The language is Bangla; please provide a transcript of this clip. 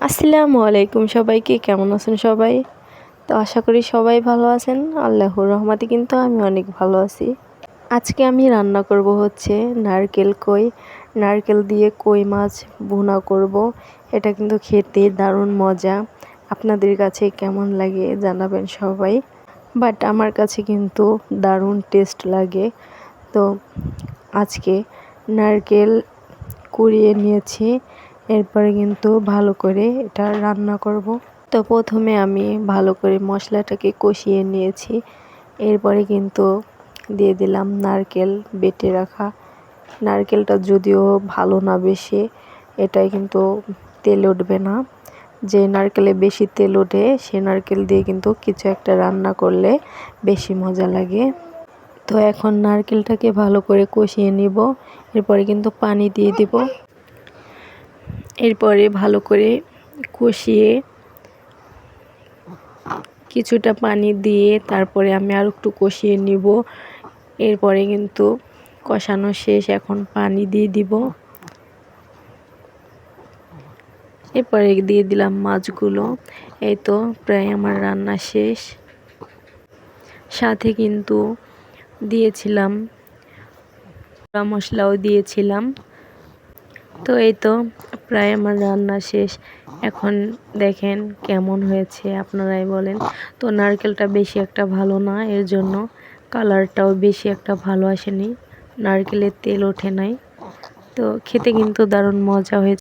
আসসালামু আলাইকুম সবাইকে, কেমন আছেন সবাই? তো আশা করি সবাই ভালো আছেন। আল্লাহর রহমতে কিন্তু আমি অনেক ভালো আছি। আজকে আমি রান্না করব হচ্ছে নারকেল দিয়ে কই মাছ ভুনা করব। এটা কিন্তু খেতে দারুণ মজা। আপনাদের কাছে কেমন লাগে জানাবেন সবাই। বাট আমার কাছে কিন্তু দারুণ টেস্ট লাগে। তো আজকে নারকেল কুড়িয়ে নিয়েছি, এরপরে কিন্তু ভালো করে এটা রান্না করব। তো প্রথমে আমি ভালো করে মশলাটাকে কষিয়ে নিয়েছি, এরপরে কিন্তু দিয়ে দিলাম নারকেল বেটে রাখা। নারকেলটা যদিও ভালো না বেশি, এটাই কিন্তু তেল উঠবে না। যে নারকেলে বেশি তেল ওঠে সে নারকেল দিয়ে কিন্তু কিছু একটা রান্না করলে বেশি মজা লাগে। তো এখন নারকেলটাকে ভালো করে কষিয়ে নিব, এরপরে কিন্তু পানি দিয়ে দিব। এরপরে ভালো করে কষিয়ে কিছুটা পানি দিয়ে তারপরে আমি আর একটু কষিয়ে নিব। এরপরে কিন্তু কষানো শেষ, এখন পানি দিয়ে দিব। এরপরে দিয়ে দিলাম মাছগুলো। এই তো প্রায় আমার রান্না শেষ। সাথে কিন্তু দিয়েছিলাম মশলাও দিয়েছিলাম। তো এই তো প্রায় আমার রান্না শেষ। এখন দেখেন কেমন হয়েছে, আপনারাই বলেন। তো নারকেলটা বেশি একটা ভালো না, এর জন্য কালারটাও বেশি একটা ভালো আসেনি, নারকেলের তেল ওঠে নাই। তো খেতে কিন্তু দারুণ মজা হয়েছে।